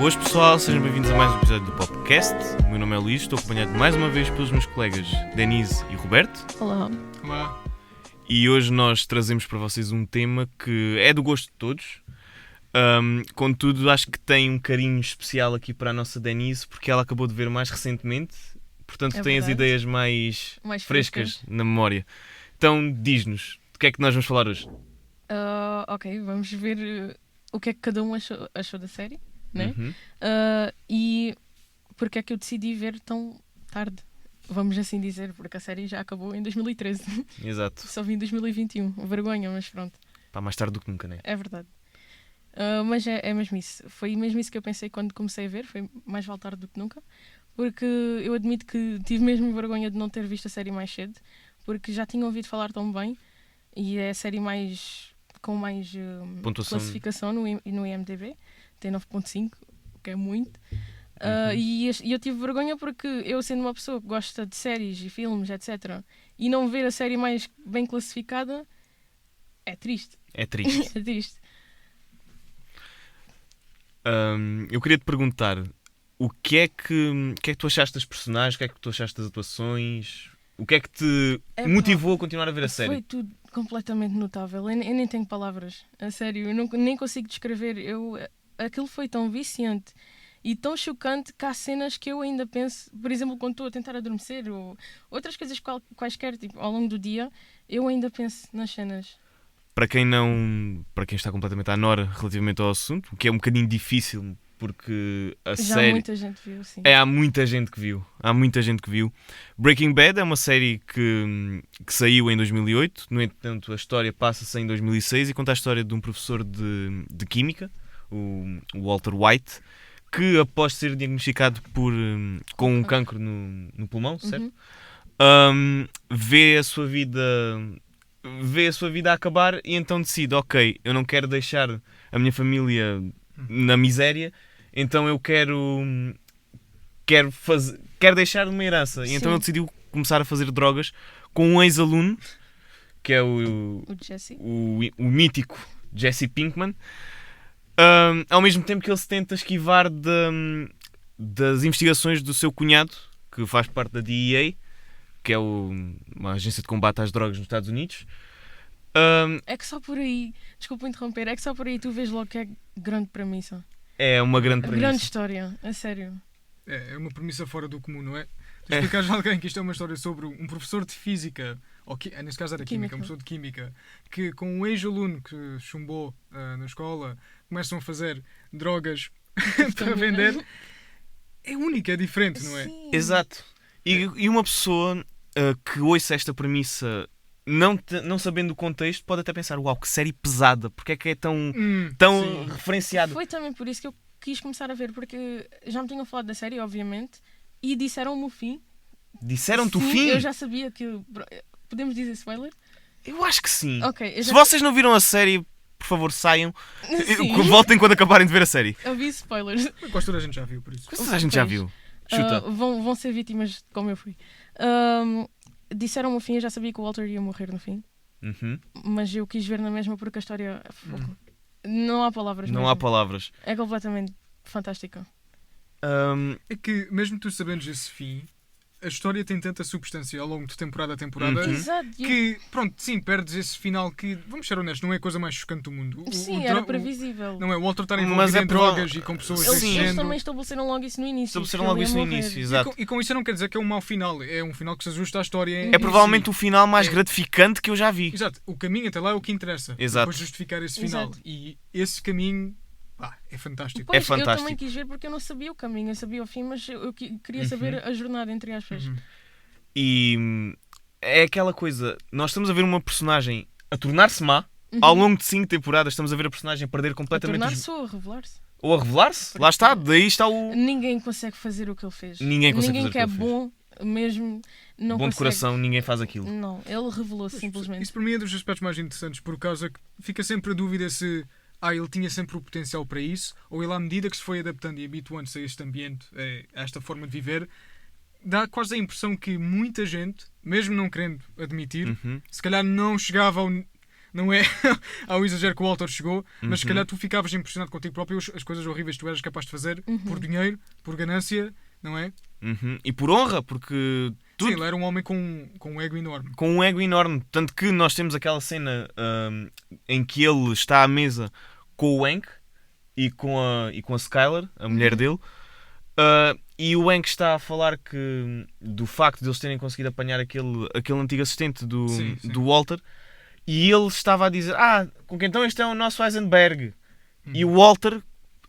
Boas pessoal, sejam bem-vindos a mais um episódio do podcast. O meu nome é Luís, estou acompanhado mais uma vez pelos meus colegas Denise e Roberto. Olá. Olá. E hoje nós trazemos para vocês um tema que é do gosto de todos. Contudo, acho que tem um carinho especial aqui para a nossa Denise, porque ela acabou de ver mais recentemente, portanto tem as ideias mais frescas na memória. Então diz-nos, do que é que nós vamos falar hoje? Ok, vamos ver o que é que cada um achou da série, né? Uhum. E porque é que eu decidi ver tão tarde, vamos assim dizer, porque a série já acabou em 2013. Exato. Só vi em 2021, vergonha, mas pronto. Pá, mais tarde do que nunca, né? É verdade. Mas é mesmo isso. Foi mesmo isso que eu pensei quando comecei a ver. Foi mais vale tarde do que nunca. Porque eu admito que tive mesmo vergonha de não ter visto a série mais cedo. Porque já tinha ouvido falar tão bem. E é a série com mais Pontuação. classificação no IMDb. Tem 9.5, o que é muito. Uhum. E eu tive vergonha porque eu, sendo uma pessoa que gosta de séries e filmes, etc., e não ver a série mais bem classificada, é triste. É triste. É triste. Eu queria te perguntar o que é que tu achaste das personagens, o que é que tu achaste das atuações, o que é que te motivou a continuar a ver a série? Foi tudo completamente notável. Eu nem tenho palavras, a sério, eu nem consigo descrever. Aquilo foi tão viciante e tão chocante que há cenas que eu ainda penso, por exemplo, quando estou a tentar adormecer ou outras coisas quaisquer, tipo, ao longo do dia, eu ainda penso nas cenas. Para quem está completamente à nora relativamente ao assunto, o que é um bocadinho difícil, porque a Já série... muita gente viu, sim. Há muita gente que viu. Breaking Bad é uma série que saiu em 2008, no entanto a história passa-se em 2006 e conta a história de um professor de química, o Walter White, que após ser diagnosticado com um cancro no pulmão, certo? Vê a sua vida a acabar e então decide, ok, eu não quero deixar a minha família na miséria, então eu quero deixar uma herança. E então ele decidiu começar a fazer drogas com um ex-aluno, que é o Jesse. o mítico Jesse Pinkman, ao mesmo tempo que ele se tenta esquivar das investigações do seu cunhado, que faz parte da DEA, que é uma agência de combate às drogas nos Estados Unidos. É que só por aí, desculpa interromper, é que só por aí tu vês logo que é grande premissa. É uma grande premissa. Grande história, a sério. É uma premissa fora do comum, não é? Tu explicares a alguém que isto é uma história sobre um professor de física, ou nesse caso era química, um professor de química, que com um ex-aluno que chumbou na escola, começam a fazer drogas para vender. É único, é diferente, não é? Sim. Exato. E uma pessoa que ouça esta premissa não sabendo o contexto pode até pensar, uau, que série pesada, porque é que é tão referenciado? Foi também por isso que eu quis começar a ver, porque já me tinham falado da série, obviamente, e disseram-me o fim. Disseram-te o Sim, fim? Eu já sabia que... Podemos dizer spoiler? Eu acho que sim. Ok. Se vocês não viram a série, por favor, saiam. Sim. Voltem quando acabarem de ver a série. Aviso spoilers. Quase toda a gente já viu, por isso. Mas toda a gente já viu. Chuta. Vão ser vítimas como eu fui. Disseram-me o fim, eu já sabia que o Walter ia morrer no fim. Uhum. Mas eu quis ver na mesma porque a história... Não há palavras. Não mesmo. há palavras. É completamente fantástica. É que, mesmo tu sabendo esse fim, a história tem tanta substância ao longo de temporada a temporada Exato. que, pronto, sim, perdes esse final que, vamos ser honestos, não é a coisa mais chocante do mundo. Sim, era previsível. Não é o Walter estar Mas envolvido é em drogas e com pessoas desse Eles género. também estabeleceram logo isso no início. Estabeleceram logo isso no início, exato. E com isso eu não quero dizer que é um mau final, é um final que se ajusta à história. É provavelmente o final mais gratificante que eu já vi. Exato, o caminho até lá é o que interessa. Exato. Depois justificar esse final. Exato. E esse caminho é fantástico. Pois, É fantástico. Eu também quis ver porque eu não sabia o caminho, eu sabia o fim, mas eu queria saber a jornada, entre aspas. E é aquela coisa, nós estamos a ver uma personagem a tornar-se má, ao longo de 5 temporadas estamos a ver a personagem perder A completamente... tornar-se ou a revelar-se. Ou a revelar-se, lá está, daí está o... Ninguém consegue fazer o que ele fez. Ninguém consegue fazer o que que é ele fez. bom, mesmo, não Bom de consegue. coração, ninguém faz aquilo. Não, ele revelou-se simplesmente. Isso para mim é dos aspectos mais interessantes, por causa que fica sempre a dúvida se ele tinha sempre o potencial para isso, ou ele, à medida que se foi adaptando e habituando-se a este ambiente, a esta forma de viver, dá quase a impressão que muita gente, mesmo não querendo admitir, se calhar não chegava não é ao exagero que o Walter chegou, mas se calhar tu ficavas impressionado contigo próprio, as coisas horríveis que tu eras capaz de fazer por dinheiro, por ganância, não é? E por honra, porque Sim, ele era um homem com um ego enorme. com um ego enorme. Tanto que nós temos aquela cena em que ele está à mesa com o Hank e com a Skylar, a mulher dele, e o Hank está a falar do facto de eles terem conseguido apanhar aquele antigo assistente do Walter, e ele estava a dizer: então este é o nosso Heisenberg. E o Walter,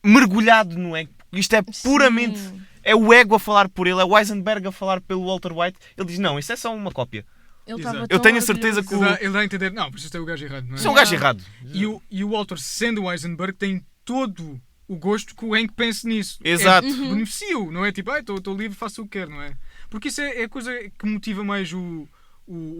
mergulhado no ego, isto é puramente... É o ego a falar por ele, é o Heisenberg a falar pelo Walter White. Ele diz: não, isso é só uma cópia. Eu tenho a certeza que ele dá a entender, não, mas isto é o gajo errado, não é? Isso é um gajo errado. E o Walter, sendo o Heisenberg, tem todo o gosto que o Hank pense nisso. Exato. Beneficio, não é tipo, estou livre, faço o que quero, não é? Porque isso é a coisa que motiva mais o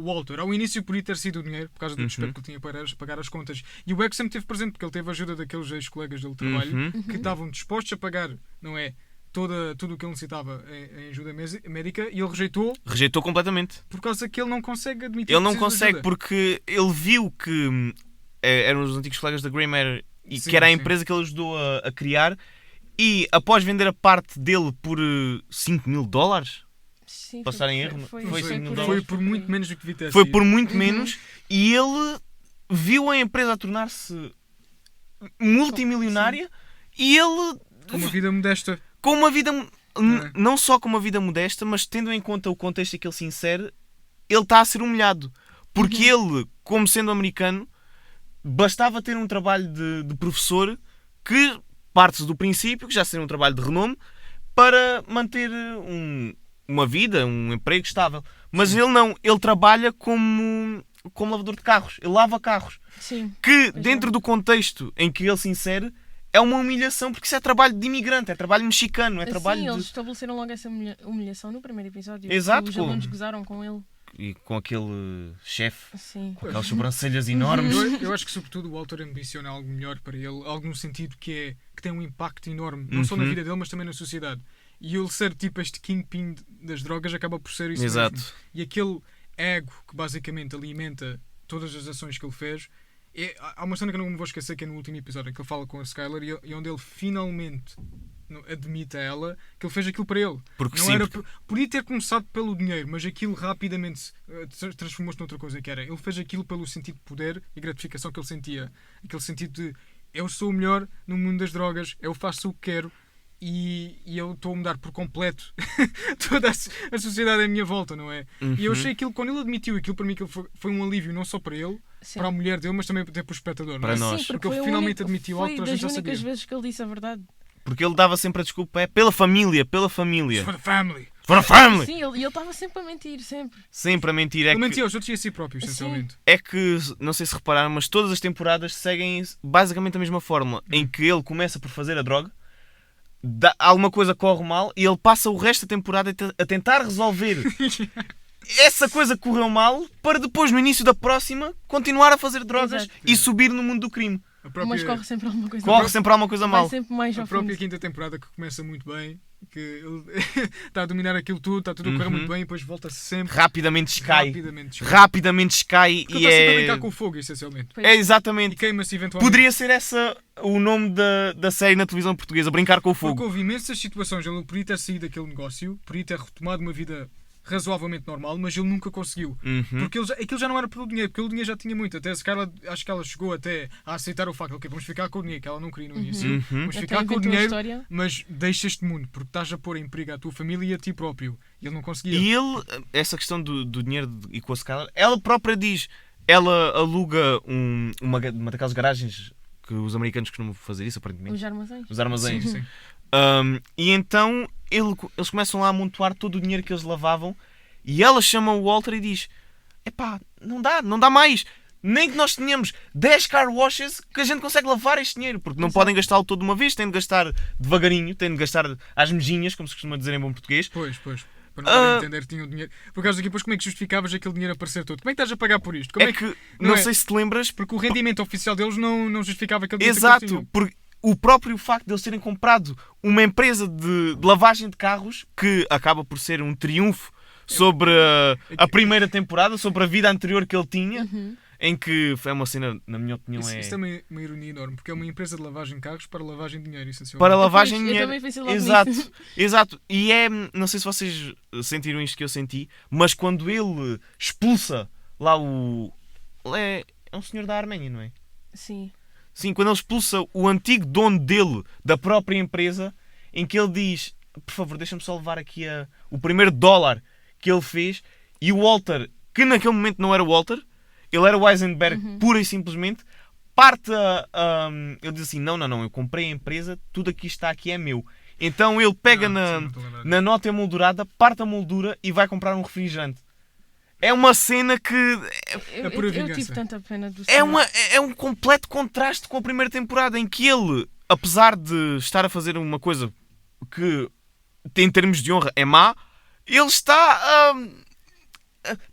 Walter. Ao início podia ter sido o dinheiro, por causa do desespero que ele tinha para pagar as contas. E o Hank sempre teve presente, porque ele teve a ajuda daqueles ex-colegas dele de trabalho, que estavam dispostos a pagar, não é? Tudo o que ele necessitava em ajuda médica, e ele rejeitou completamente. por causa que ele não consegue admitir Ele não que precisa de consegue ajuda. porque ele viu que eram os antigos colegas da Grey Matter e Sim, que era a sim. empresa que ele ajudou a criar, e após vender a parte dele por $5.000, Sim, passar em erro, foi foi por 5.000 aí, dólares. Foi por muito menos do que devia ter foi sido. por muito menos, e ele viu a empresa a tornar-se multimilionária, e ele Com uma vida modesta. com uma vida, é? não só com uma vida modesta, mas tendo em conta o contexto em que ele se insere, ele está a ser humilhado. Porque ele, como sendo americano, bastava ter um trabalho de professor que parte do princípio que já seria um trabalho de renome para manter uma vida, um emprego estável. Mas ele não, ele trabalha como lavador de carros, ele lava carros. Sim. Que dentro do contexto em que ele se insere, é uma humilhação, porque isso é trabalho de imigrante, é trabalho mexicano, é trabalho Sim, de... eles estabeleceram logo essa humilhação no primeiro episódio. Exato, Os alunos gozaram com ele. E com aquele chefe, Sim. com aquelas sobrancelhas enormes. Eu acho que sobretudo o Walter ambiciona algo melhor para ele, algo no sentido que tem um impacto enorme, não só na vida dele, mas também na sociedade. E ele ser tipo este kingpin das drogas acaba por ser isso Exato. mesmo. E aquele ego que basicamente alimenta todas as ações que ele fez. Há uma cena que eu não me vou esquecer, que é no último episódio, que ele fala com a Skylar e onde ele finalmente admite a ela que ele fez aquilo para ele. Porque não sim, era, podia ter começado pelo dinheiro, mas aquilo rapidamente transformou-se noutra coisa, que era, ele fez aquilo pelo sentido de poder e gratificação que ele sentia. Aquele sentido de, eu sou o melhor no mundo das drogas, eu faço o que quero e eu estou a mudar por completo toda a sociedade à minha volta, não é? E eu achei aquilo, quando ele admitiu aquilo, para mim aquilo foi um alívio, não só para ele, Sim. para a mulher dele, mas também até para o espectador. Para não é? nós. Sim, Porque ele foi finalmente admitiu algo que foi a gente já das únicas sabia. vezes que ele disse a verdade. Porque ele dava sempre a desculpa, é pela família, pela família. For the family. For a family! Sim, ele estava sempre a mentir, sempre. Sempre a mentir. Ele mentia aos outros e a si próprio, Sim. essencialmente. É que, não sei se repararam, mas todas as temporadas seguem basicamente a mesma fórmula, em que ele começa por fazer a droga, alguma coisa corre mal e ele passa o resto da temporada a tentar resolver essa coisa que correu mal, para depois, no início da próxima, continuar a fazer drogas. Exato. E subir no mundo do crime. Mas corre sempre alguma coisa Corre mal. sempre alguma coisa Vai mal. sempre mais A ao própria fundo. quinta temporada, que começa muito bem, que ele está a dominar aquilo tudo, está tudo a correr muito bem e depois volta sempre Rapidamente escai. rapidamente escai Porque e ele está sempre a é... brincar com o fogo, essencialmente. Pois. É E exatamente. queima-se eventualmente. Poderia ser essa o nome da série na televisão portuguesa, Brincar com o Porque Fogo. houve imensas situações, ele podia ter saído daquele negócio, podia ter retomado uma vida razoavelmente normal, mas ele nunca conseguiu. Porque aquilo já não era pelo dinheiro, porque o dinheiro já tinha muito. Até se calhar, acho que ela chegou até a aceitar o facto, ok, vamos ficar com o dinheiro, que ela não queria no início. Vamos Até ficar com o inventou a dinheiro, história. mas deixa este mundo, porque estás a pôr em perigo a tua família e a ti próprio. E ele não conseguia. E ele, essa questão do dinheiro e com a Skylar, ela própria diz, ela aluga uma daquelas garagens que os americanos costumam fazer isso, aparentemente. Os armazéns. Os armazéns. Sim, sim. E então eles começam lá a amontoar todo o dinheiro que eles lavavam, e ela chama o Walter e diz: epá, não dá mais. Nem que nós tenhamos 10 car washes que a gente consegue lavar este dinheiro, porque não podem gastá-lo todo de uma vez, têm de gastar devagarinho, têm de gastar às mejinhas, como se costuma dizer em bom português. Pois. Para não dar a entender que tinham dinheiro. Por causa daqui, depois como é que justificavas aquele dinheiro aparecer todo? Como é que estás a pagar por isto? Como É que, não sei se te lembras, Porque o rendimento oficial deles não justificava aquele dinheiro. exato, porque o próprio facto de eles terem comprado uma empresa de lavagem de carros, que acaba por ser um triunfo sobre a primeira temporada, sobre a vida anterior que ele tinha, em que é uma cena, na minha opinião, Isso é uma ironia enorme, porque é uma empresa de lavagem de carros para lavagem de dinheiro, essencialmente. para lavagem de Eu dinheiro. também pensei logo Exato, nisso. exato. E não sei se vocês sentiram isto que eu senti, mas quando ele expulsa lá ele é um senhor da Arménia, não é? Sim. Sim, quando ele expulsa o antigo dono dele, da própria empresa, em que ele diz, por favor, deixa-me só levar aqui o primeiro dólar que ele fez, e o Walter, que naquele momento não era o Walter, ele era o Heisenberg pura e simplesmente, ele diz assim, não, eu comprei a empresa, tudo aqui está aqui é meu. Então ele pega na nota emoldurada, parte a moldura e vai comprar um refrigerante. É uma cena que É pura Eu vingança. tive tanta pena do é, senhor. é um completo contraste com a primeira temporada, em que ele, apesar de estar a fazer uma coisa que em termos de honra é má, ele está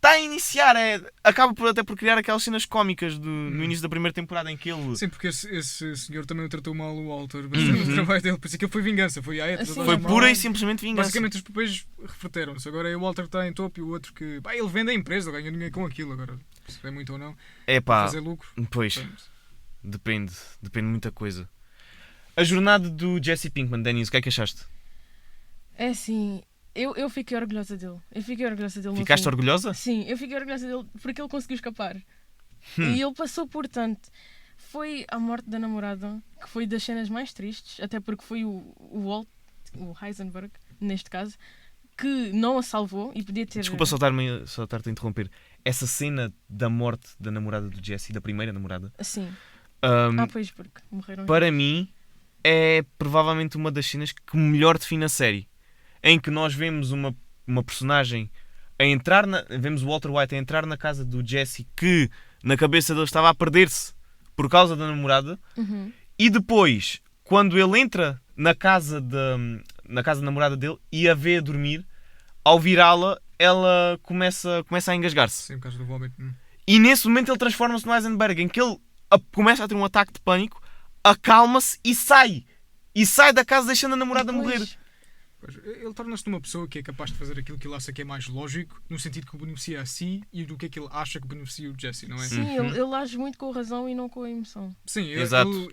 a iniciar, acaba até por criar aquelas cenas cómicas no início da primeira temporada, em que ele Sim, porque esse senhor também o tratou mal o Walter bastante no trabalho dele, por isso que foi vingança, Assim, foi mal. pura e simplesmente vingança. Basicamente os papéis refleteram-se. Agora é o Walter que está em topo e o outro que. Ele vende a empresa, ganha dinheiro com aquilo. Agora, se é muito ou não, É pá, fazer lucro. pois, Portanto, depende de muita coisa. A jornada do Jesse Pinkman, Denis, o que é que achaste? É assim, eu fiquei orgulhosa dele. No Ficaste fim. orgulhosa? Sim, eu fiquei orgulhosa dele porque ele conseguiu escapar. E ele passou por tanto. Foi a morte da namorada, que foi das cenas mais tristes, até porque foi o Heisenberg, neste caso, que não a salvou e podia ter... Desculpa só estar-te a interromper. Essa cena da morte da namorada do Jesse, da primeira namorada, Sim. hum, Pois, porque morreram. para mim é provavelmente uma das cenas que melhor define a série, em que nós vemos uma personagem a entrar vemos o Walter White a entrar na casa do Jesse, que na cabeça dele estava a perder-se por causa da namorada, e depois, quando ele entra na casa da namorada dele e a vê a dormir, ao virá-la, ela começa a engasgar-se. sim, por causa do vómito. E nesse momento ele transforma-se no Heisenberg, em que ele começa a ter um ataque de pânico, acalma-se e sai. E sai da casa deixando a namorada Depois, morrer. Pois, ele torna-se uma pessoa que é capaz de fazer aquilo que ele acha que é mais lógico, no sentido que o beneficia a si e do que é que ele acha que beneficia o Jesse, não é? Sim, ele age muito com a razão e não com a emoção. Sim, Exato.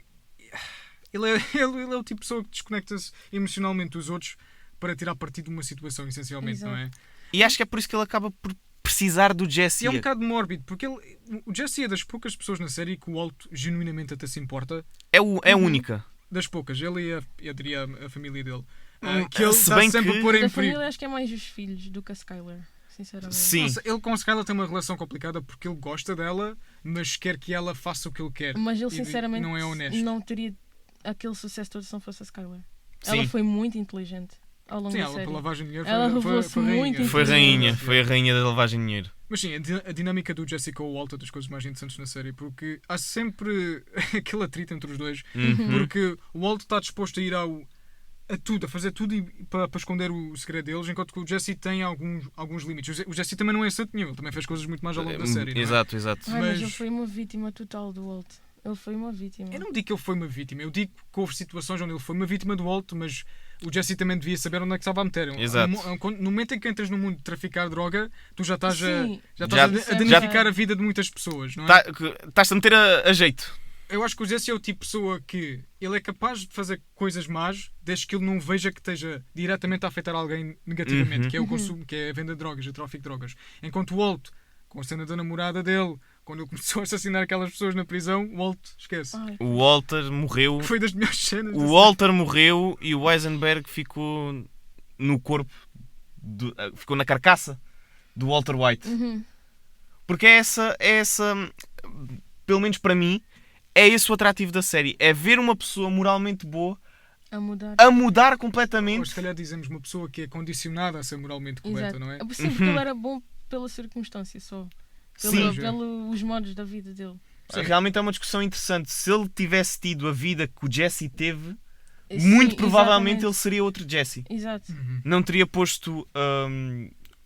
Ele é o tipo de pessoa que desconecta-se emocionalmente dos outros para tirar partido de uma situação, essencialmente, Exato. não é? E acho que é por isso que ele acaba por precisar do Jesse. E é um bocado mórbido, porque o Jesse é das poucas pessoas na série que o Walt genuinamente até se importa. É a única. Das poucas, ele e eu diria a família dele. Hum, Que ele se está bem sempre que- a pôr em Da perigo. família acho que é mais os filhos do que a Skylar, sinceramente. Sim. Nossa, ele com a Skylar tem uma relação complicada porque ele gosta dela, mas quer que ela faça o que ele quer. Mas ele E sinceramente não é honesto. não teria aquele sucesso todo se não fosse a Skylar. Sim. Ela foi muito inteligente ao longo Sim, da ela série. pela lavagem de dinheiro Ela foi revelou-se rainha. muito Foi inteligente. foi a rainha da lavagem de dinheiro. Mas sim, a dinâmica do Jesse com o Walt é das coisas mais interessantes na série, porque há sempre aquele atrito entre os dois, porque o Walt está disposto a ir a tudo, a fazer tudo para esconder o segredo deles, enquanto que o Jesse tem alguns limites. O Jesse também não é santo nenhum, ele também fez coisas muito mais ao longo da série, não é? Exato. Ai, mas Mas- ele foi uma vítima total do Walt. Ele foi uma vítima. Eu não digo que ele foi uma vítima, eu digo que houve situações onde ele foi uma vítima do Walt, mas o Jesse também devia saber onde é que estava a meter. Exato. No momento em que entras no mundo de traficar droga, tu já estás, Sim. a Já- danificar a vida de muitas pessoas, não é? Estás-te a meter a jeito. Eu acho que o Jesse é o tipo de pessoa que ele é capaz de fazer coisas más desde que ele não veja que esteja diretamente a afetar alguém negativamente, que é o consumo, que é a venda de drogas, o tráfico de drogas. Enquanto o Walt, com a cena da namorada dele, quando ele começou a assassinar aquelas pessoas na prisão, o Walt esquece. Ai, O Walter morreu. Foi das melhores cenas. O Walter morreu e o Heisenberg ficou no corpo, ficou na carcaça do Walter White. Porque é essa, pelo menos para mim, é esse o atrativo da série. É ver uma pessoa moralmente boa a mudar. a mudar Ou completamente. se calhar dizemos uma pessoa que é condicionada a ser moralmente correta, Exato. não é? Sim, porque ele era bom pela circunstância só. Sim. Pelos modos da vida dele. Realmente é uma discussão interessante. Se ele tivesse tido a vida que o Jesse teve, Sim, muito provavelmente exatamente. ele seria outro Jesse. Exato. Não teria posto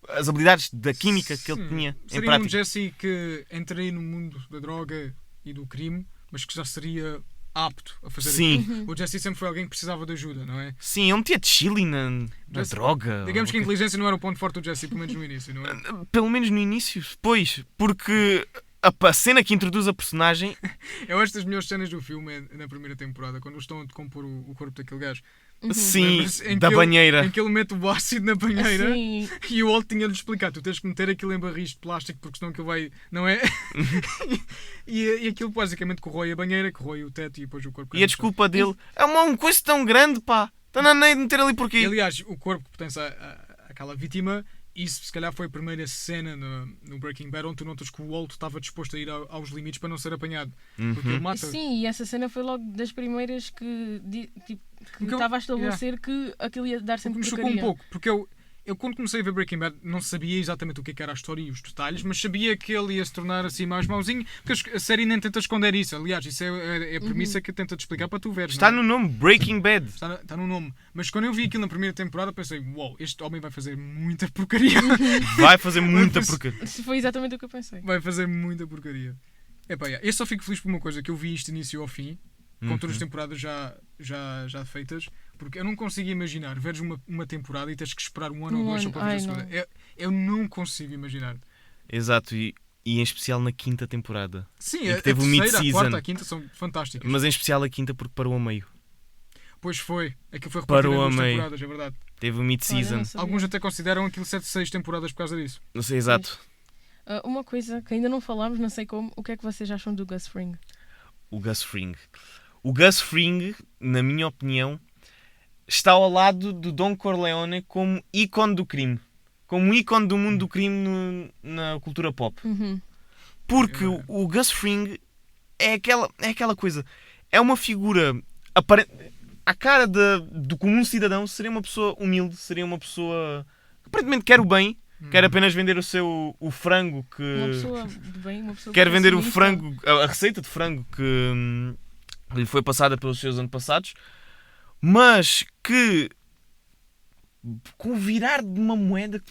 as habilidades da química que ele Sim. tinha em Seria um prática. Jesse que entraria no mundo da droga e do crime, mas que já seria apto a fazer Sim. aquilo. O Jesse sempre foi alguém que precisava de ajuda, não é? Sim, ele metia chili na Jesse- droga. Digamos que a Ok. inteligência não era o ponto forte do Jesse, pelo menos no início, não é? Pelo menos no início, pois, porque a cena que introduz a personagem... Eu acho que as melhores cenas do filme é na primeira temporada, quando eles estão a decompor o corpo daquele gajo. Sim, Lembras-te? Em da que banheira. Em que ele mete o ácido na banheira Sim. e o Walt tinha-lhe explicado: tu tens que meter aquilo em barris de plástico porque senão aquilo vai. Não é? e aquilo basicamente corrói a banheira, corrói o teto e depois o corpo. E a desculpa dele é uma coisa tão grande, pá. Estão a meter ali porquê? E, aliás, o corpo que pertence àquela vítima, isso se calhar foi a primeira cena no Breaking Bad onde tu notas que o Walt estava disposto a ir aos limites para não ser apanhado. Porque ele mata. Sim, e essa cena foi logo das primeiras que Porque estava a estabelecer que aquilo ia dar sempre me chocou porcaria. um pouco, porque eu quando comecei a ver Breaking Bad não sabia exatamente o que era a história e os detalhes, mas sabia que ele ia se tornar assim mais mauzinho, porque a série nem tenta esconder isso. Aliás, isso é a premissa que tenta te explicar para tu veres. Está não é? no nome, Breaking Bad. Está no nome. Mas quando eu vi aquilo na primeira temporada pensei: uau, este homem vai fazer muita porcaria. Vai fazer muita porcaria. Isso foi exatamente o que eu pensei. Vai fazer muita porcaria. Epá, eu só fico feliz por uma coisa, que eu vi isto de início ao fim, com todas as temporadas já feitas, porque eu não consigo imaginar veres uma temporada e tens que esperar um ano ou dois só para ver a segunda. Eu não consigo imaginar. Exato, e em especial na quinta temporada. Sim, Em a que teve o terceira, mid-season. a quarta, a quinta são fantásticas. Mas em especial a quinta porque parou a meio. Pois foi. Aquilo foi Parou repartido em a duas meio. temporadas, é verdade. Teve o Olha, mid-season. não sabia. Alguns até consideram aquilo 7, 6 temporadas por causa disso. Não sei exato. Uma coisa que ainda não falámos, não sei como, o que é que vocês acham do Gus Fring? O Gus Fring. O Gus Fring, na minha opinião, está ao lado do Don Corleone como ícone do crime. Como ícone do mundo do crime na cultura pop. Porque o Gus Fring é aquela coisa. É uma figura à cara do comum cidadão. Seria uma pessoa humilde, seria uma pessoa que aparentemente quer o bem, quer apenas vender o frango que... Uma pessoa de bem, uma pessoa Quer vender o pessimista. frango, a receita de frango que lhe foi passada pelos seus antepassados, mas que com o virar de uma moeda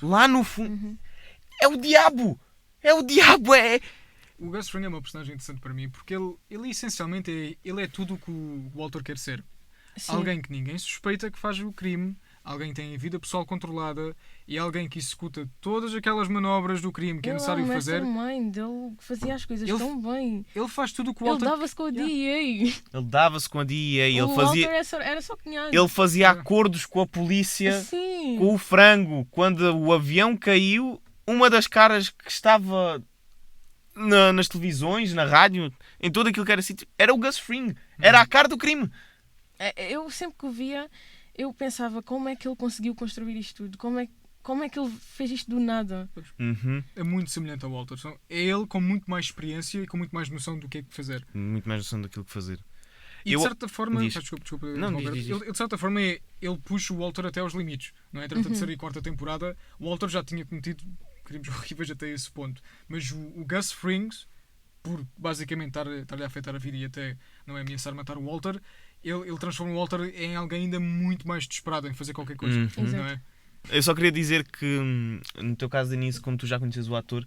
Lá no fundo. é o diabo! É o diabo! O Gus Fring é uma personagem interessante para mim porque ele essencialmente é tudo o que o Walter quer ser. Sim. Alguém que ninguém suspeita que faz o crime, alguém que tem a vida pessoal controlada e alguém que executa todas aquelas manobras do crime que é necessário fazer. Ele fazia as coisas tão bem. Ele faz tudo o que o Ele Walter... dava-se com a DEA. Ele dava-se com a DEA, O fazia, Walter era só cunhado. ele fazia acordos com a polícia, Sim. com o frango. Quando o avião caiu, uma das caras que estava nas televisões, na rádio, em tudo aquilo que era sítio, era o Gus Fring. Era a cara do crime. Eu sempre que o via, eu pensava como é que ele conseguiu construir isto tudo. Como é que ele fez isto do nada? É muito semelhante ao Walter. É ele com muito mais experiência e com muito mais noção do que é que fazer. Muito mais noção daquilo que fazer. E de certa forma... Diz. Desculpa, Não, Roberto. diz. Ele, de certa forma, ele puxa o Walter até aos limites. Não é? Entre a terceira e quarta temporada, o Walter já tinha cometido crimes horríveis até esse ponto. Mas o Gus Frings, por basicamente estar-lhe a afetar a vida e até não é ameaçar matar o Walter, ele transforma o Walter em alguém ainda muito mais desesperado em fazer qualquer coisa. Não é? Eu só queria dizer que, no teu caso, Denise, como tu já conheces o ator,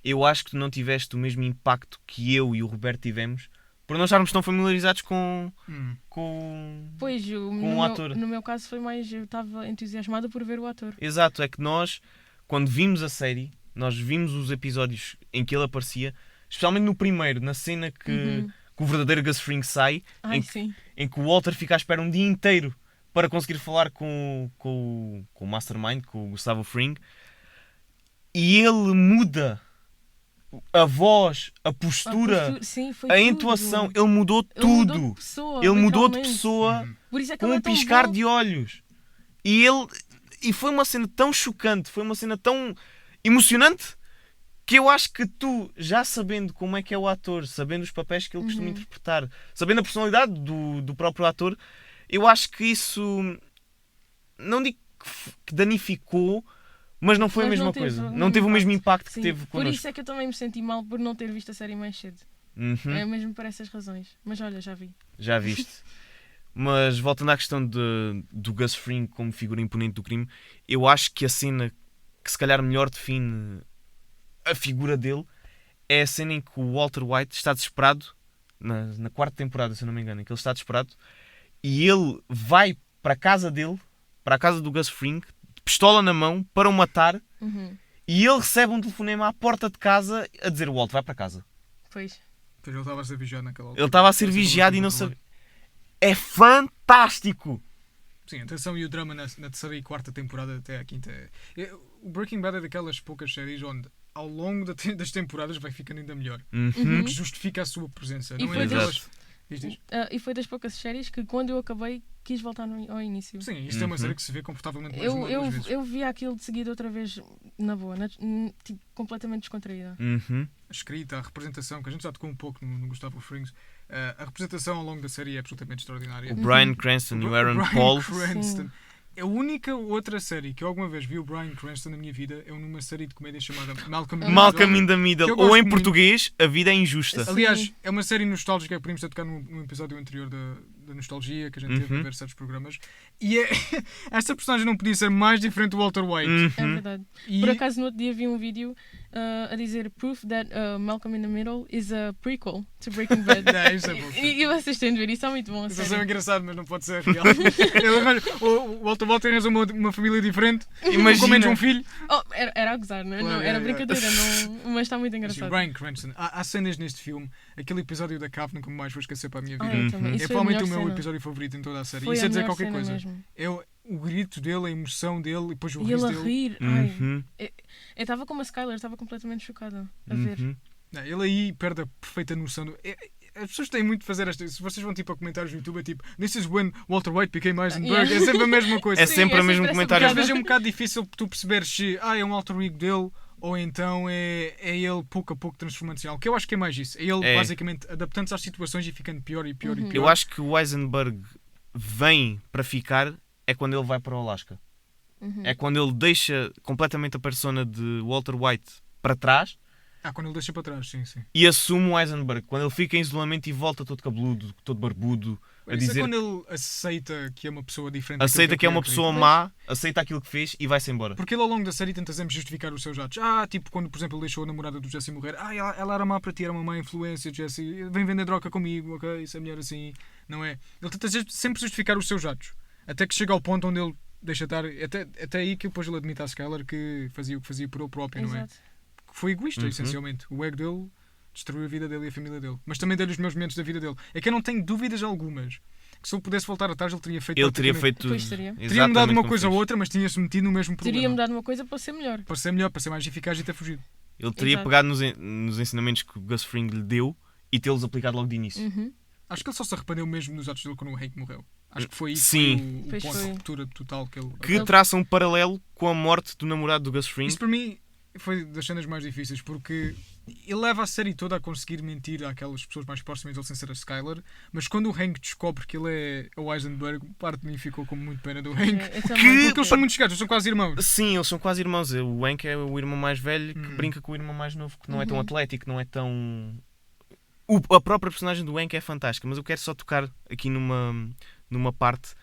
eu acho que tu não tiveste o mesmo impacto que eu e o Roberto tivemos por não estarmos tão familiarizados com Pois, o ator. No meu caso foi mais, eu estava entusiasmada por ver o ator. Exato, é que nós, quando vimos a série, nós vimos os episódios em que ele aparecia, especialmente no primeiro, na cena que o verdadeiro Gus Fring sai, em que o Walter fica à espera um dia inteiro para conseguir falar com o Mastermind, com o Gustavo Fring, e ele muda a voz, a postura, sim, foi a tudo. intuação, ele mudou tudo. Ele mudou de pessoa Por isso é que com ele um é tão piscar bom. de olhos. E foi uma cena tão chocante, foi uma cena tão emocionante, que eu acho que tu, já sabendo como é que é o ator, sabendo os papéis que ele costuma interpretar, sabendo a personalidade do próprio ator, eu acho que isso, não digo que danificou, mas não foi a mesma coisa. Não teve o mesmo impacto que teve Por connosco. isso é que eu também me senti mal por não ter visto a série mais cedo. É mesmo por essas razões. Mas olha, já vi. Já viste. Mas voltando à questão do Gus Fring como figura imponente do crime, eu acho que a cena que se calhar melhor define a figura dele é a cena em que o Walter White está desesperado, na quarta temporada, se eu não me engano, em que ele está desesperado, e ele vai para a casa dele, para a casa do Gus Fring, de pistola na mão, para o matar, E ele recebe um telefonema à porta de casa a dizer: o Walt, vai para casa. Pois. Pois ele estava a ser vigiado naquela altura. Ele estava a ser vigiado e não sabia. É fantástico! Sim, atenção, e o drama na terceira e quarta temporada até à quinta. O Breaking Bad é daquelas poucas séries onde ao longo das temporadas vai ficando ainda melhor. Uhum. Que justifica a sua presença. E Não foi é daquelas... das- Diz. E foi das poucas séries que quando eu acabei quis voltar ao início. Sim, isto é uma série que se vê confortavelmente mais uma ou duas vezes. Eu vi aquilo de seguida outra vez na boa, tipo, completamente descontraída. Uhum. A escrita, a representação, que a gente já tocou um pouco no Gustavo Frings, a representação ao longo da série é absolutamente extraordinária. O Bryan Cranston e o Aaron Bryan Paul. Cranston. Sim. A única outra série que eu alguma vez vi o Bryan Cranston na minha vida é numa série de comédia chamada Malcolm Malcolm in the Middle. Que eu Ou gosto em muito. português, A Vida é Injusta. Sim. Aliás, é uma série nostálgica que podemos ter tocado num episódio anterior da nostalgia que a gente teve a ver certos programas. E esta personagem não podia ser mais diferente do Walter White. É Uhum. verdade. E Por acaso no outro dia vi um vídeo a dizer proof that Malcolm in the Middle is a prequel to Breaking Bad. Isso é bom. E vocês têm de ver, isso é muito bom. a Isso é sério. engraçado, mas não pode ser real. O Walter White arranja uma família diferente, Imagina. com menos um filho. Oh, era a gozar, não é? Claro, Não, era é. brincadeira, mas está muito Assim, engraçado. Bryan Cranston. Há cenas neste filme, aquele episódio da cave nunca mais vou esquecer para a minha vida. Eu também. Isso É foi a provavelmente melhor o meu cena. episódio favorito em toda a série. Foi Isso a é dizer melhor qualquer cena coisa. mesmo. É o grito dele, a emoção dele e depois o E ele riso a dele. rir. Uhum. Ai, eu estava como a Skyler, estava completamente chocada a ver. Uhum. Não, ele aí perde a perfeita noção. As pessoas têm muito de fazer esta. Se vocês vão tipo a comentários no YouTube, é tipo This is when Walter White became Heisenberg. Yeah. É sempre a mesma coisa. É Sim, sempre é o mesmo sempre essa comentário. Porque às piada. vezes é um bocado difícil tu perceberes se é um alter ego dele ou então é ele pouco a pouco transformando-se em algo. Que eu acho que é mais isso. É ele É. basicamente adaptando-se às situações e ficando pior e pior e pior. Eu acho que o Heisenberg vem para ficar é quando ele vai para o Alasca. Uhum. É quando ele deixa completamente a persona de Walter White para trás Quando ele deixa para trás, sim, sim. e assume o Heisenberg. Quando ele fica em isolamento e volta todo cabeludo, todo barbudo, a Isso dizer, é quando ele aceita que é uma pessoa diferente. aceita daquilo que é uma ele pessoa má, aceita aquilo que fez e vai-se embora. Porque ele ao longo da série tenta sempre justificar os seus atos. Tipo quando, por exemplo, ele deixou a namorada do Jesse morrer. Ela era má para ti, era uma má influência, Jesse. Vem vender droga comigo, ok? Isso é melhor assim. Não é? Ele tenta sempre justificar os seus atos. Até que chega ao ponto onde ele deixa estar. Até aí que depois ele admite à Skyler que fazia o que fazia por ele próprio, não é? Exato. Que foi egoísta, Uhum. essencialmente. O ego dele destruiu a vida dele e a família dele. Mas também deu-lhe os meus momentos da vida dele. É que eu não tenho dúvidas algumas que se ele pudesse voltar atrás ele teria feito Ele teria praticamente- feito Pois teria. Teria mudado exatamente uma como coisa ou fez. outra, mas tinha-se metido no mesmo problema. Teria mudado uma coisa para ser melhor. Para ser melhor, para ser mais eficaz e ter fugido. Ele teria Exato. pegado nos ensinamentos que o Gus Fring lhe deu e tê-los aplicado logo de início. Uhum. Acho que ele só se arrependeu mesmo dos atos dele quando o Hank morreu. Acho que foi isso Sim. o Pois ponto de foi. ruptura total que ele... Que traça um paralelo com a morte do namorado do Gus Fring. Isso para mim foi das cenas mais difíceis, porque ele leva a série toda a conseguir mentir àquelas pessoas mais próximas dele sem ser a Skyler, mas quando o Hank descobre que ele é o Heisenberg, parte de mim ficou com muito pena do Hank. Eu também. Porque eles são muito chegados, eles são quase irmãos. Sim, eles são quase irmãos. O Hank é o irmão mais velho que Uhum. brinca com o irmão mais novo, que não é tão Uhum. atlético, não é tão... A própria personagem do Hank é fantástica, mas eu quero só tocar aqui numa parte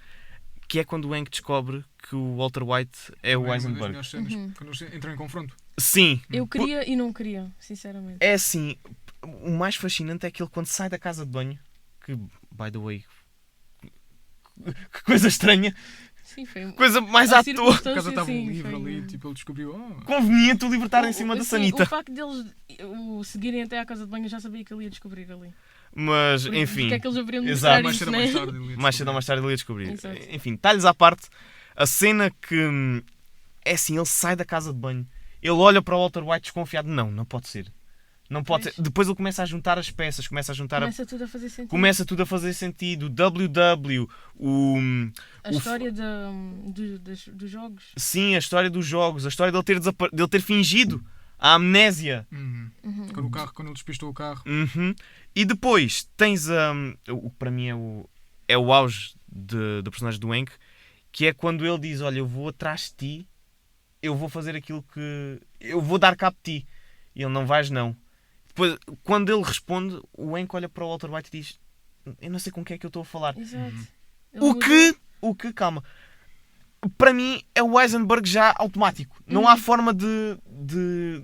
que é quando o Hank descobre que o Walter White é o Uma das Heisenberg. melhores cenas, Uhum. quando eles entram em confronto. Sim, Eu queria e não queria, sinceramente. é assim. O mais fascinante é que ele quando sai da casa de banho, que, by the way, que coisa estranha, Sim, foi. coisa mais A à toa. A casa circunstância, estava sim, livre foi- ali, tipo, ele descobriu. Conveniente o libertar em cima da Sim, sanita. O facto deles o seguirem até à casa de banho, eu já sabia que ele ia descobrir ali. Mas, Porque enfim, é que eles haveriam de Exato. mostrar Mais isso, cedo ou né? mais tarde. ele ia mais cedo descobrir. ou mais tarde ele ia descobrir. Exato. Enfim, detalhes à parte, a cena que é assim, ele sai da casa de banho, ele olha para o Walter White desconfiado, não pode ser. Não pode Pois. ser. Depois ele começa a juntar as peças, começa a juntar Começa tudo a fazer sentido. começa tudo a fazer sentido. O WW, A o- história dos jogos. sim, a história dos jogos, a história dele ter fingido a amnésia. Uhum. Quando ele despistou o carro. Uhum. E depois tens o que para mim é o auge do personagem do Hank, que é quando ele diz, olha, eu vou atrás de ti, eu vou fazer aquilo que... eu vou dar cabo de ti. E ele, não vais não. Depois, quando ele responde, o Hank olha para o Walter White e diz, eu não sei com quem é que eu estou a falar. Exato. Ele O mudou. que, calma, para mim é o Heisenberg já automático. Não há forma de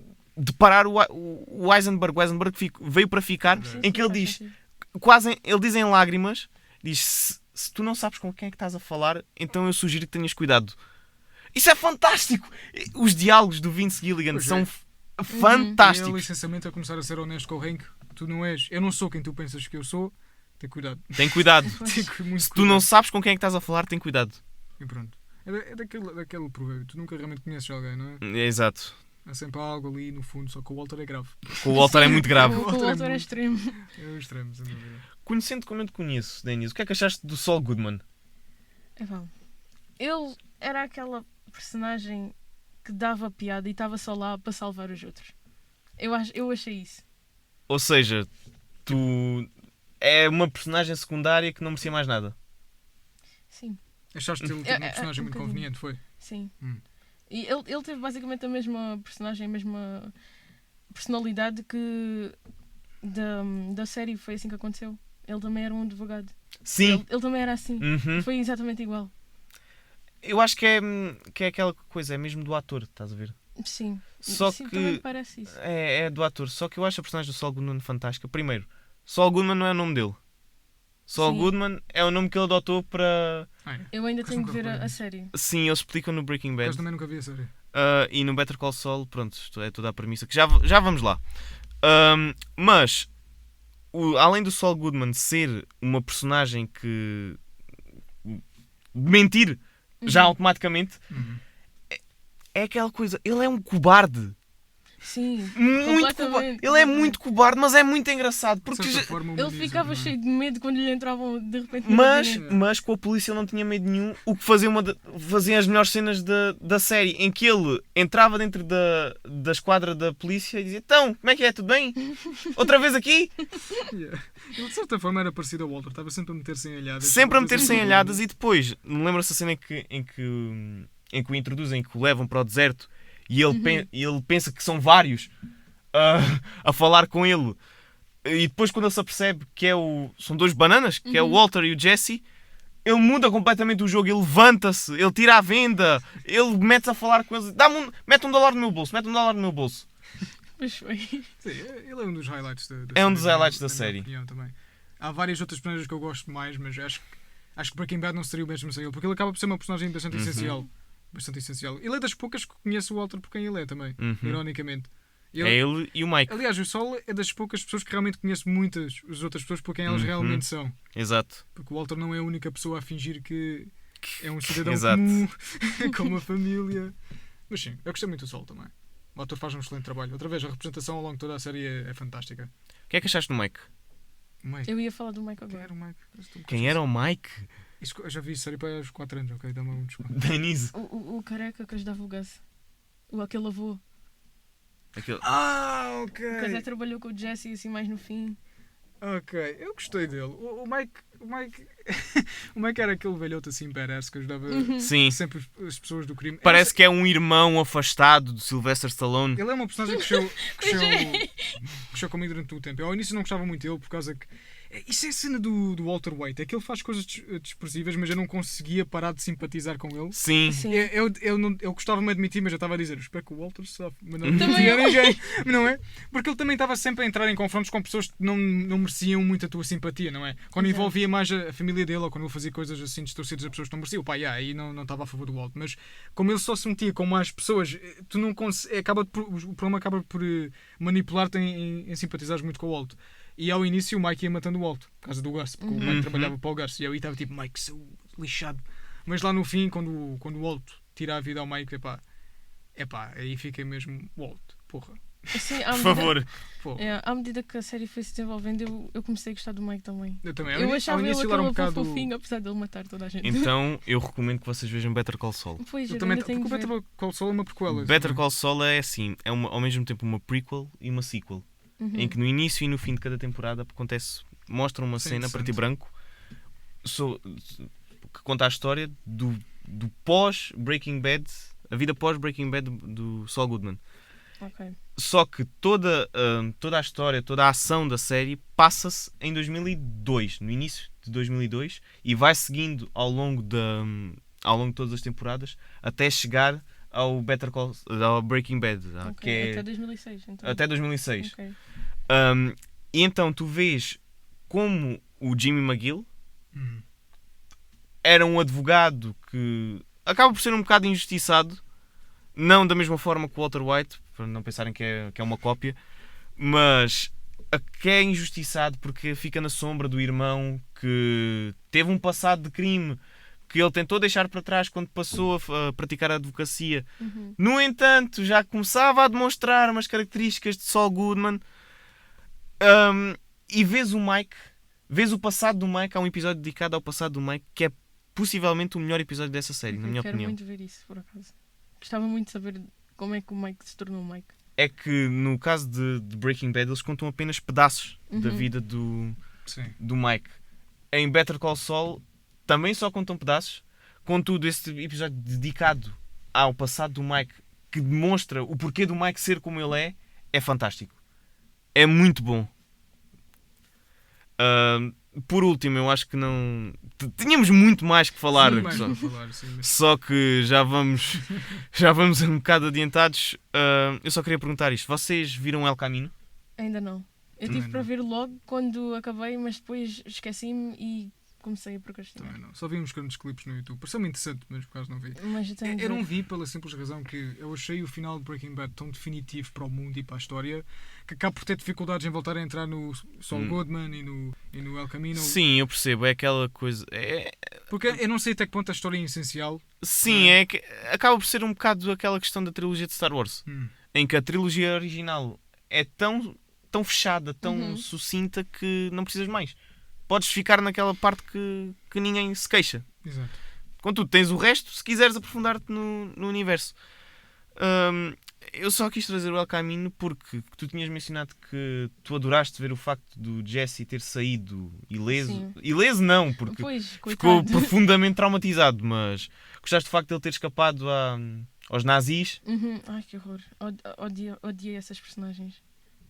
parar o Heisenberg. O Heisenberg veio para ficar, Sim, em que sim, ele faz diz, sentido. ele diz em lágrimas, diz, se tu não sabes com quem é que estás a falar, então eu sugiro que tenhas cuidado. Isso é fantástico! Os diálogos do Vince Gilligan Pois são é. E ele, fantásticos. licenciamento, a começar a ser honesto com o Hank. Tu não és. Eu não sou quem tu pensas que eu sou. Tem cuidado. Tem cuidado. Tem muito Se tu não cuidado. sabes com quem é que estás a falar, tem cuidado. E pronto. É daquele provérbio. Tu nunca realmente conheces alguém, não é? É exato. Há sempre algo ali no fundo, só que o Walter é grave. O Walter é muito grave. O Walter é Walter é muito- extremo. É o extremo, sem dúvida. Conhecendo como eu te conheço, Denis, o que é que achaste do Saul Goodman? Ele era aquela personagem que dava piada e estava só lá para salvar os outros. Eu achei isso. Ou seja, tu é uma personagem secundária que não merecia mais nada. Sim, Achaste ele tipo, É, uma personagem um muito bocadinho. conveniente, foi? sim. Hum. E ele teve basicamente a mesma personagem, a mesma personalidade que da série. Foi assim que aconteceu. Ele também era um advogado. Sim. Ele também era assim. Uhum. Foi exatamente igual. Eu acho que é aquela coisa, é mesmo do ator, estás a ver? Sim. Só Sim, que também parece isso. é do ator. Só que eu acho a personagem do Saul Goodman fantástica. Primeiro, Saul Goodman não é o nome dele. Saul Sim. Goodman é o nome que ele adotou para... Ah, é. Eu ainda Quase tenho nunca que ver reparei a nisso. série. Sim, eles explicam no Breaking Mas Bad. também nunca vi a série. E no Better Call Saul, pronto, isto é toda a premissa que já vamos lá. Mas além do Saul Goodman ser uma personagem que mentir já automaticamente, Uhum. é aquela coisa, ele é um cobarde. Sim, Muito cobarde. completamente, Ele é muito cobarde, mas é muito engraçado. De Porque certa já- forma, Ele humaniza, ficava não é? cheio de medo quando lhe entravam de repente no mas, gabinete. mas com a polícia ele não tinha medo nenhum. O que fazia fazia as melhores cenas da série, em que ele entrava dentro da esquadra da polícia e dizia: então, como é que é? Tudo bem? Outra vez aqui? Yeah. Ele de certa forma era parecido ao Walter, estava sempre a meter-se em alhadas. Sempre a meter-se em alhadas. E depois, lembra-se a cena em que o introduzem, que o levam para o deserto e ele pensa que são vários a falar com ele. E depois, quando ele se apercebe que são dois bananas, que é o Walter e o Jesse, ele muda completamente o jogo. Ele levanta-se, ele tira a venda, ele mete-se a falar com eles. Mete $1 no meu bolso, mete $1 no meu bolso. Mas foi. Sim, ele é um dos highlights da É um série, dos highlights da na minha série. opinião, também. Há várias outras personagens que eu gosto mais, mas acho que Breaking Bad não seria o mesmo sem ele, porque ele acaba por ser uma personagem bastante essencial. Bastante essencial. Ele é das poucas que conhece o Walter por quem ele é também, ironicamente. É ele e o Mike. Aliás, o Sol é das poucas pessoas que realmente conhece muitas as outras pessoas por quem elas realmente são. Exato. Porque o Walter não é a única pessoa a fingir que é um cidadão Exato. comum, com uma família. Mas sim, eu gostei muito do Sol também. O ator faz um excelente trabalho. Outra vez, a representação ao longo de toda a série é fantástica. O que é que achaste do Mike? O Mike. Eu ia falar do Michael Quem agora. era o Mike? Eu estou um Quem bocado era o Mike? esquecido. Eu já vi a série para aí aos 4 anos, ok? Dá-me um desconto. Denise. O careca que ajudava o Gus. Aquele avô. Aquele... Ah, O Gus trabalhou com o Jesse assim mais no fim. Ok, eu gostei dele. O Mike. O Mike era aquele velhote assim badass que ajudava Sim. sempre as pessoas do crime. Parece que é um irmão afastado do Sylvester Stallone. Ele é uma personagem que cresceu comigo durante o tempo. Eu ao início não gostava muito dele por causa que. Isso é a cena do Walter White. É que ele faz coisas desprezíveis, mas eu não conseguia parar de simpatizar com ele. Sim. Sim. Eu gostava-me de admitir, mas já estava a dizer: espero que o Walter sofre. Mas não Também admitia a eu. ninguém. Não é? Porque ele também estava sempre a entrar em confrontos com pessoas que não mereciam muito a tua simpatia, não é? Quando Exato. envolvia mais a família dele ou quando ele fazia coisas assim distorcidas a pessoas que não mereciam, pá, aí não estava a favor do Walter. Mas como ele só se metia com mais pessoas, tu não o problema acaba por manipular-te em simpatizares muito com o Walter. E ao início o Mike ia matando o Walter por causa do Gus, porque o Mike trabalhava para o Gus. E eu aí estava tipo, Mike, seu lixado. Mas lá no fim, quando o Walter tira a vida ao Mike, aí fica mesmo Walter, porra. Assim, Por favor. Porra. À medida que a série foi se desenvolvendo, eu comecei a gostar do Mike também. Eu também. Eu Ao achava ele início ele era aquele um avô bocado. fofinho, apesar de ele matar toda a gente. Então eu recomendo que vocês vejam Better Call Saul. Pois, Eu eu também, ainda tenho porque de o ver. Better Call Saul é uma prequela. Better também. Call Saul é assim, ao mesmo tempo uma prequel e uma sequel. Em que no início e no fim de cada temporada mostra uma Sim, cena preto e interessante. branco que conta a história do pós-Breaking Bad, a vida pós-Breaking Bad do Saul Goodman. Ok. Só que toda a história, toda a ação da série passa-se em 2002, no início de 2002, e vai seguindo ao longo de todas as temporadas até chegar ao Breaking Bad, Ok, que é até 2006. Então. até 2006. Ok. E então tu vês como o Jimmy McGill Hum. era um advogado que acaba por ser um bocado injustiçado, não da mesma forma que o Walter White, para não pensarem que é uma cópia, mas que é injustiçado porque fica na sombra do irmão que teve um passado de crime que ele tentou deixar para trás quando passou a praticar a advocacia. No entanto, já começava a demonstrar umas características de Saul Goodman. E vês o Mike, vês o passado do Mike. Há um episódio dedicado ao passado do Mike que é possivelmente o melhor episódio dessa série, na minha opinião. Quero muito ver isso, por acaso. Gostava muito de saber como é que o Mike se tornou o Mike. É que no caso de Breaking Bad eles contam apenas pedaços da vida do Mike. Em Better Call Saul também só contam pedaços. Contudo, esse episódio dedicado ao passado do Mike, que demonstra o porquê do Mike ser como ele é fantástico. É muito bom. Por último, eu acho que não... Tínhamos muito mais que falar. Só que já vamos um bocado adiantados. Eu só queria perguntar isto. Vocês viram El Camino? Ainda não. Eu tive para ver logo quando acabei, mas depois esqueci-me e comecei a procrastinar. Também não. Só vi uns grandes clipes no YouTube. Pareceu-me interessante, mas por acaso não vi. Mas eu não vi pela simples razão que eu achei o final de Breaking Bad tão definitivo para o mundo e para a história que acabo por ter dificuldades em voltar a entrar no Saul Goodman e no El Camino. Sim, eu percebo. É aquela coisa... Porque eu não sei até que ponto a história é essencial. Sim, é que acaba por ser um bocado aquela questão da trilogia de Star Wars. Em que a trilogia original é tão fechada, tão sucinta que não precisas mais. Podes ficar naquela parte que ninguém se queixa. Exato. Contudo, tens o resto se quiseres aprofundar-te no universo. Eu só quis trazer o El Camino porque tu tinhas mencionado que tu adoraste ver o facto do Jesse ter saído ileso. Sim. Ileso não, porque ficou profundamente traumatizado, mas gostaste do facto de ele ter escapado aos nazis. Ai, que horror. Odiei essas personagens.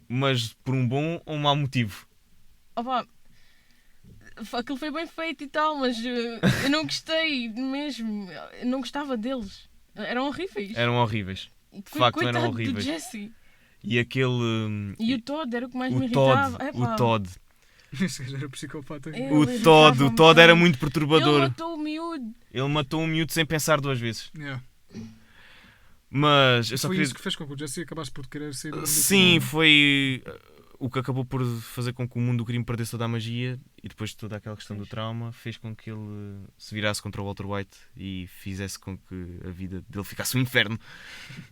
Mas por um bom ou um mau motivo? Opa, aquilo foi bem feito e tal, mas eu não gostei mesmo. Eu não gostava deles. Eram horríveis. Eram horríveis. De facto, eram horríveis. Do Jesse. E aquele... E o Todd era o que mais me irritava. O Todd. Esse era psicopata. O Todd era muito perturbador. Ele matou o miúdo. Ele matou um miúdo sem pensar duas vezes. Yeah. Mas eu só foi queria... isso que fez com que o Jesse acabasse por querer ser... Sim, foi o que acabou por fazer com que o mundo do crime perdesse toda a magia e depois de toda aquela questão do trauma fez com que ele se virasse contra o Walter White e fizesse com que a vida dele ficasse um inferno.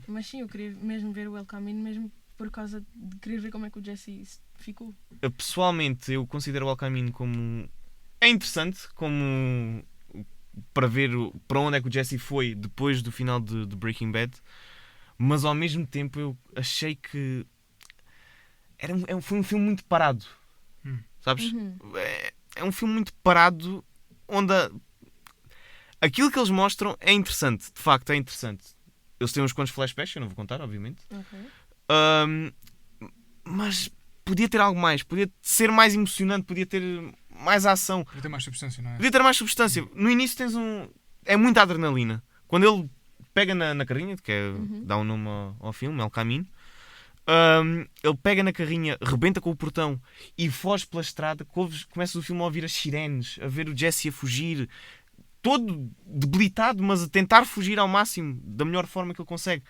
Mas sim, eu queria mesmo ver o El Camino, mesmo por causa de querer ver como é que o Jesse ficou. Pessoalmente, eu considero o El Camino como... É interessante, como... para ver para onde é que o Jesse foi depois do final de Breaking Bad, mas ao mesmo tempo eu achei que foi um filme muito parado, sabes? É um filme muito parado onde aquilo que eles mostram é interessante, de facto é interessante. Eles têm uns quantos flashbacks, eu não vou contar, obviamente. Mas podia ter algo mais, podia ser mais emocionante, podia ter mais ação. Podia ter mais substância, não é? Podia ter mais substância. No início tens é muita adrenalina. Quando ele pega na carrinha, que dá um nome ao filme, El Camino, ele pega na carrinha, rebenta com o portão e foge pela estrada. Começas o filme a ouvir as sirenes, a ver o Jesse a fugir, todo debilitado, mas a tentar fugir ao máximo, da melhor forma que ele consegue.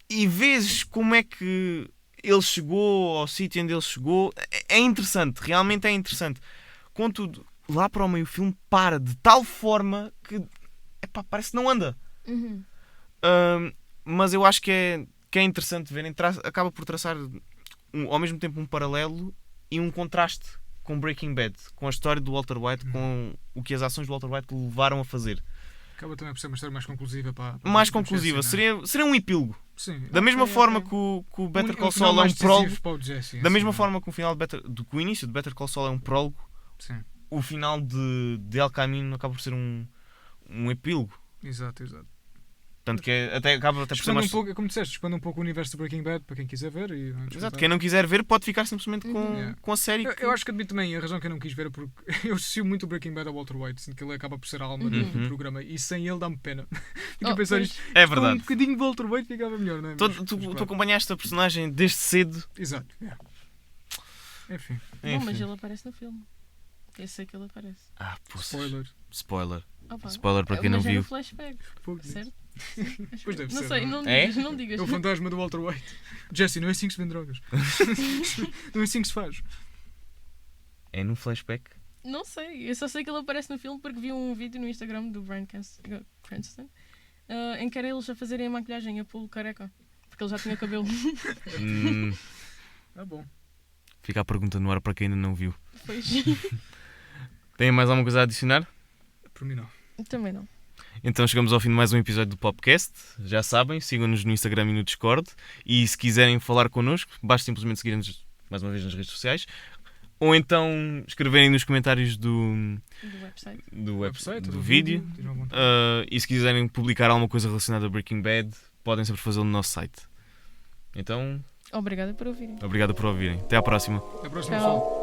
E vês como é que ele chegou ao sítio onde ele chegou. É interessante, realmente é interessante. Contudo, lá para o meio o filme para de tal forma que parece que não anda. Mas eu acho que é interessante ver. Acaba por traçar ao mesmo tempo um paralelo e um contraste com Breaking Bad, com a história do Walter White, com o que as ações do Walter White levaram a fazer. Acaba também por ser uma história mais conclusiva. Mais conclusiva, seria um epílogo. Sim. Da mesma forma que o Better Call Saul é um prólogo. Jesse, Da mesma forma que o final que o início de Better Call Saul é um prólogo, o final de El Camino acaba por ser um epílogo. Exato. Portanto, que acaba até por ser mais... como disseste, expande um pouco o universo de Breaking Bad para quem quiser ver. Exato, quem não quiser ver pode ficar simplesmente com a série. Eu acho que admito também, a razão que eu não quis ver é porque eu associo muito o Breaking Bad ao Walter White, sinto que ele acaba por ser a alma do programa e sem ele dá-me pena. Fico a pensar isto. É verdade. Um bocadinho de Walter White ficava melhor, não é? Tu acompanhaste a personagem desde cedo. Exato. Enfim. Não, mas ele aparece no filme. Eu sei que ele aparece. Spoiler. Spoiler. Opa, Spoiler para quem não mas é viu. no flashback, Fogo. certo? Pois deve Não ser, sei, não não é? digas, não digas. É o fantasma do Walter White. Jesse, não é assim que se vende drogas. Não é assim que se faz. É num flashback? Não sei, eu só sei que ele aparece no filme porque vi um vídeo no Instagram do Bryan Cranston em que era eles a fazerem a maquilhagem a pô-lo careca. Porque ele já tinha cabelo. Ah, bom. Fica a pergunta no ar para quem ainda não viu. Pois. Tem mais alguma coisa a adicionar? Por mim não. Também não. Então chegamos ao fim de mais um episódio do Popcast. Já sabem, sigam-nos no Instagram e no Discord. E se quiserem falar connosco, basta simplesmente seguir-nos mais uma vez nas redes sociais. Ou então escreverem nos comentários do website. Do vídeo. estejam à vontade. E se quiserem publicar alguma coisa relacionada a Breaking Bad, podem sempre fazê-lo no nosso site. Então, Obrigada por ouvirem. obrigado por ouvirem. Até à próxima. Até a próxima, Tchau. pessoal.